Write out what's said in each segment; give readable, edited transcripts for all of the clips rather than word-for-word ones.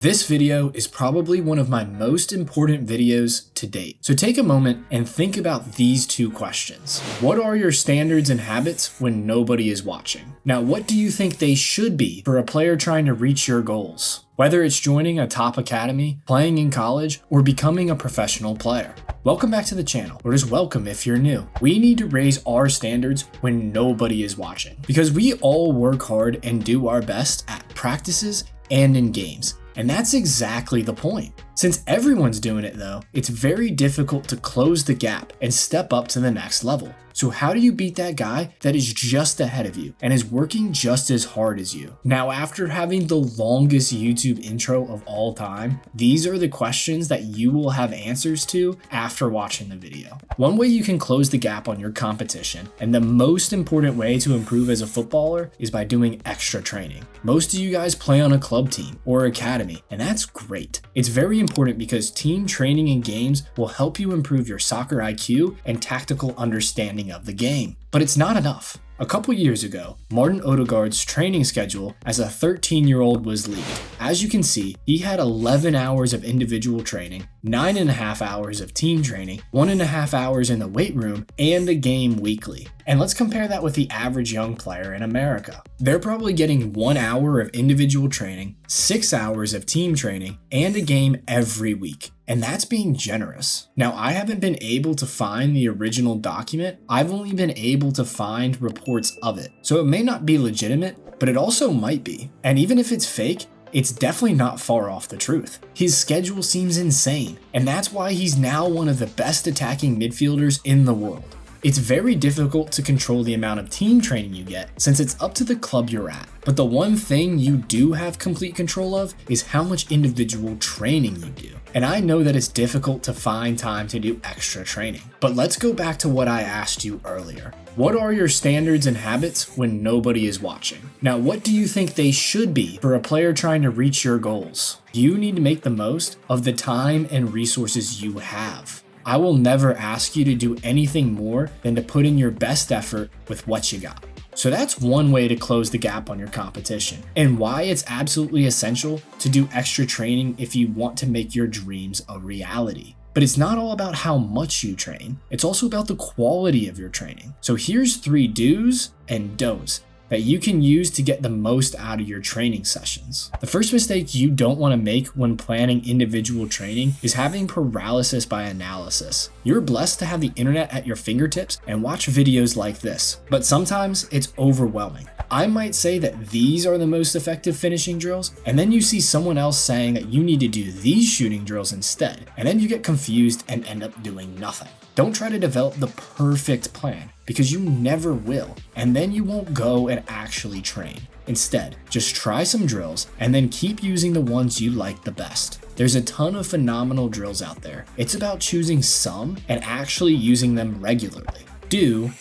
This video is probably one of my most important videos to date. So take a moment and think about these two questions. What are your standards and habits when nobody is watching? Now, what do you think they should be for a player trying to reach your goals? Whether it's joining a top academy, playing in college, or becoming a professional player. Welcome back to the channel, or just welcome if you're new. We need to raise our standards when nobody is watching, because we all work hard and do our best at practices and in games. And that's exactly the point. Since everyone's doing it though, it's very difficult to close the gap and step up to the next level. So how do you beat that guy that is just ahead of you and is working just as hard as you? Now, after having the longest YouTube intro of all time, these are the questions that you will have answers to after watching the video. One way you can close the gap on your competition, and the most important way to improve as a footballer, is by doing extra training. Most of you guys play on a club team or academy, and that's great. It's very important because team training in games will help you improve your soccer IQ and tactical understanding of the game. But it's not enough. A couple years ago, Martin Odegaard's training schedule as a 13-year-old was leaked. As you can see, he had 11 hours of individual training, 9.5 hours of team training, 1.5 hours in the weight room, and a game weekly. And let's compare that with the average young player in America. They're probably getting 1 hour of individual training, 6 hours of team training, and a game every week. And that's being generous. Now, I haven't been able to find the original document. I've only been able to find reports of it. So it may not be legitimate, but it also might be. And even if it's fake, it's definitely not far off the truth. His schedule seems insane, and that's why he's now one of the best attacking midfielders in the world. It's very difficult to control the amount of team training you get since it's up to the club you're at. But the one thing you do have complete control of is how much individual training you do. And I know that it's difficult to find time to do extra training. But let's go back to what I asked you earlier. What are your standards and habits when nobody is watching? Now, what do you think they should be for a player trying to reach your goals? You need to make the most of the time and resources you have. I will never ask you to do anything more than to put in your best effort with what you got. So that's one way to close the gap on your competition, and why it's absolutely essential to do extra training if you want to make your dreams a reality. But it's not all about how much you train, it's also about the quality of your training. So here's 3 do's and don'ts that you can use to get the most out of your training sessions. The first mistake you don't want to make when planning individual training is having paralysis by analysis. You're blessed to have the internet at your fingertips and watch videos like this, but sometimes it's overwhelming. I might say that these are the most effective finishing drills, and then you see someone else saying that you need to do these shooting drills instead, and then you get confused and end up doing nothing. Don't try to develop the perfect plan, because you never will, and then you won't go and actually train. Instead, just try some drills and then keep using the ones you like the best. There's a ton of phenomenal drills out there. It's about choosing some and actually using them regularly.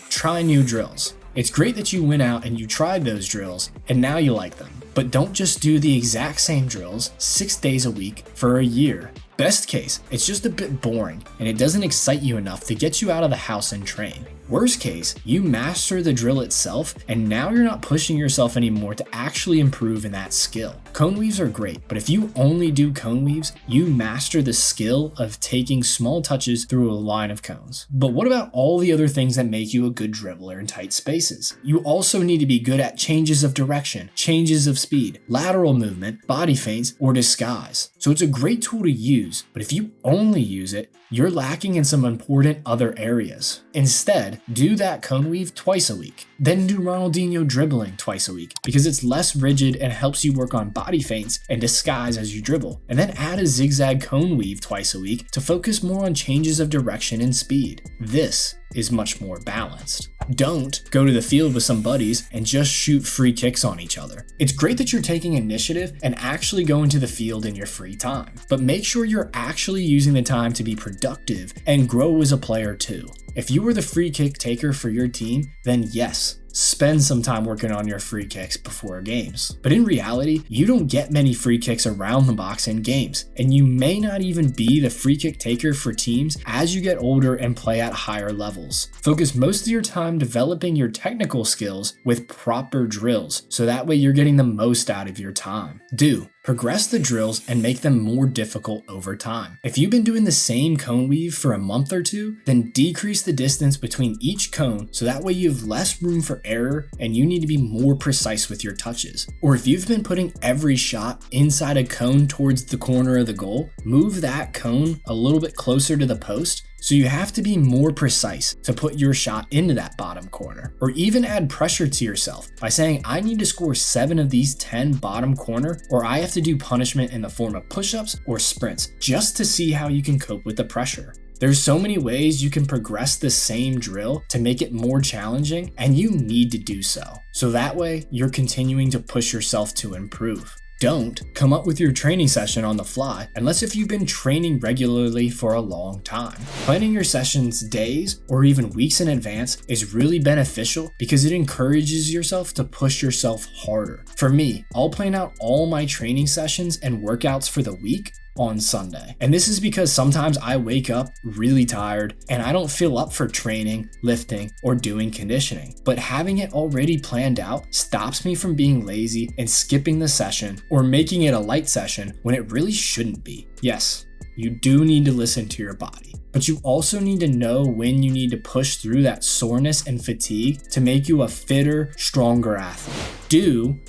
Try new drills. It's great that you went out and you tried those drills and now you like them, but don't just do the exact same drills 6 days a week for a year. Best case, it's just a bit boring and it doesn't excite you enough to get you out of the house and train. Worst case, you master the drill itself and now you're not pushing yourself anymore to actually improve in that skill. Cone weaves are great, but if you only do cone weaves, you master the skill of taking small touches through a line of cones. But what about all the other things that make you a good dribbler in tight spaces? You also need to be good at changes of direction, changes of speed, lateral movement, body feints, or disguise. So it's a great tool to use, but if you only use it, you're lacking in some important other areas. Instead, do that cone weave twice a week. Then do Ronaldinho dribbling twice a week because it's less rigid and helps you work on body feints and disguise as you dribble. And then add a zigzag cone weave twice a week to focus more on changes of direction and speed. This is much more balanced. Don't go to the field with some buddies and just shoot free kicks on each other. It's great that you're taking initiative and actually going to the field in your free time, but make sure you're actually using the time to be productive and grow as a player too. If you were the free kick taker for your team, then yes, spend some time working on your free kicks before games. But in reality, you don't get many free kicks around the box in games, and you may not even be the free kick taker for teams as you get older and play at higher levels. Focus most of your time developing your technical skills with proper drills, so that way you're getting the most out of your time. Progress the drills and make them more difficult over time. If you've been doing the same cone weave for a month or two, then decrease the distance between each cone so that way you have less room for error and you need to be more precise with your touches. Or if you've been putting every shot inside a cone towards the corner of the goal, move that cone a little bit closer to the post, so you have to be more precise to put your shot into that bottom corner. Or even add pressure to yourself by saying, I need to score 7 of these 10 bottom corner, or I have to do punishment in the form of push-ups or sprints, just to see how you can cope with the pressure. There's so many ways you can progress the same drill to make it more challenging, and you need to do so. So that way, you're continuing to push yourself to improve. Don't come up with your training session on the fly unless if you've been training regularly for a long time. Planning your sessions days or even weeks in advance is really beneficial because it encourages yourself to push yourself harder. For me, I'll plan out all my training sessions and workouts for the week on Sunday. And this is because sometimes I wake up really tired and I don't feel up for training, lifting, or doing conditioning. But having it already planned out stops me from being lazy and skipping the session or making it a light session when it really shouldn't be. Yes, you do need to listen to your body, but you also need to know when you need to push through that soreness and fatigue to make you a fitter, stronger athlete.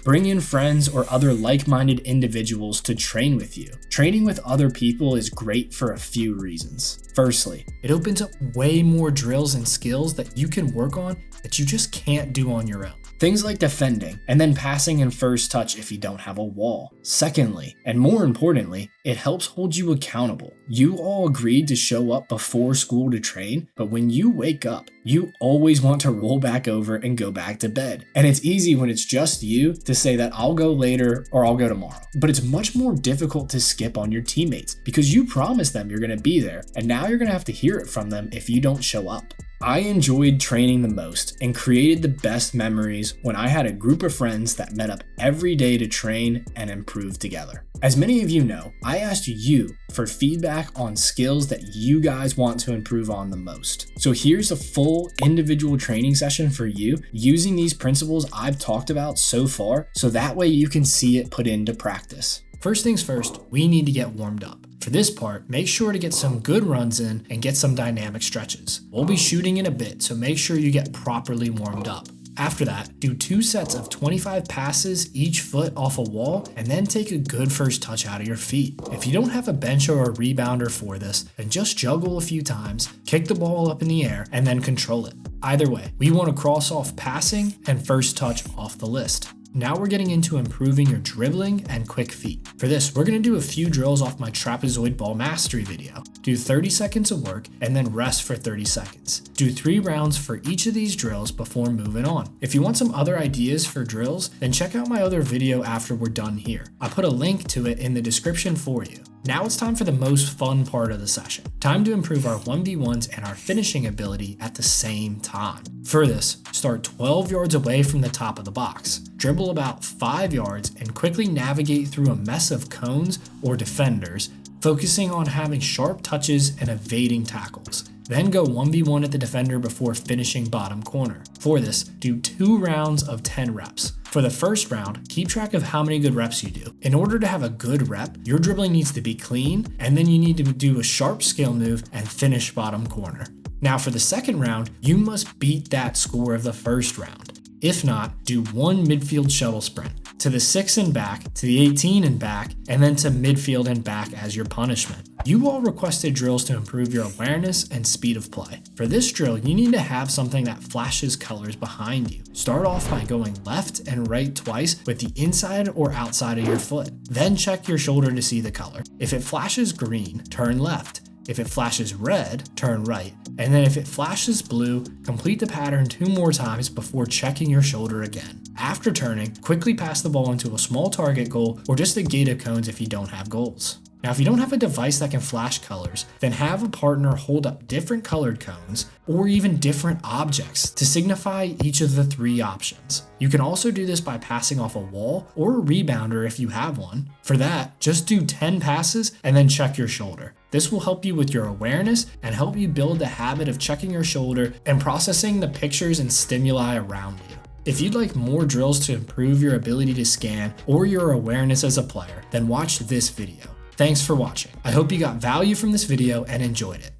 Bring in friends or other like-minded individuals to train with you. Training with other people is great for a few reasons. Firstly, it opens up way more drills and skills that you can work on that you just can't do on your own. Things like defending and then passing in first touch if you don't have a wall. Secondly, and more importantly, it helps hold you accountable. You all agreed to show up before school to train, but when you wake up, you always want to roll back over and go back to bed. And it's easy when it's just you to say that I'll go later or I'll go tomorrow. But it's much more difficult to skip on your teammates because you promised them you're going to be there, and now you're going to have to hear it from them if you don't show up. I enjoyed training the most and created the best memories when I had a group of friends that met up every day to train and improve together. As many of you know, I asked you for feedback on skills that you guys want to improve on the most. So here's a full individual training session for you using these principles I've talked about so far, so that way you can see it put into practice. First things first, we need to get warmed up. For this part, make sure to get some good runs in and get some dynamic stretches. We'll be shooting in a bit, so make sure you get properly warmed up. After that, do 2 sets of 25 passes each foot off a wall, and then take a good first touch out of your feet. If you don't have a bencher or a rebounder for this, then just juggle a few times, kick the ball up in the air, and then control it. Either way, we want to cross off passing and first touch off the list. Now we're getting into improving your dribbling and quick feet. For this, we're going to do a few drills off my trapezoid ball mastery video. Do 30 seconds of work and then rest for 30 seconds. Do 3 rounds for each of these drills before moving on. If you want some other ideas for drills, then check out my other video after we're done here. I put a link to it in the description for you. Now it's time for the most fun part of the session. Time to improve our 1v1s and our finishing ability at the same time. For this, start 12 yards away from the top of the box. Dribble about 5 yards and quickly navigate through a mess of cones or defenders, focusing on having sharp touches and evading tackles. Then go 1v1 at the defender before finishing bottom corner. For this, do 2 rounds of 10 reps. For the first round, keep track of how many good reps you do. In order to have a good rep, your dribbling needs to be clean, and then you need to do a sharp scale move and finish bottom corner. Now for the second round, you must beat that score of the first round. If not, do 1 midfield shuttle sprint to the 6 and back, to the 18 and back, and then to midfield and back as your punishment. You all requested drills to improve your awareness and speed of play. For this drill, you need to have something that flashes colors behind you. Start off by going left and right twice with the inside or outside of your foot. Then check your shoulder to see the color. If it flashes green, turn left. If it flashes red, turn right. And then if it flashes blue, complete the pattern 2 more times before checking your shoulder again. After turning, quickly pass the ball into a small target goal or just a gate of cones if you don't have goals. Now, if you don't have a device that can flash colors, then have a partner hold up different colored cones or even different objects to signify each of the 3 options. You can also do this by passing off a wall or a rebounder if you have one. For that, just do 10 passes and then check your shoulder. This will help you with your awareness and help you build the habit of checking your shoulder and processing the pictures and stimuli around you. If you'd like more drills to improve your ability to scan or your awareness as a player, then watch this video. Thanks for watching. I hope you got value from this video and enjoyed it.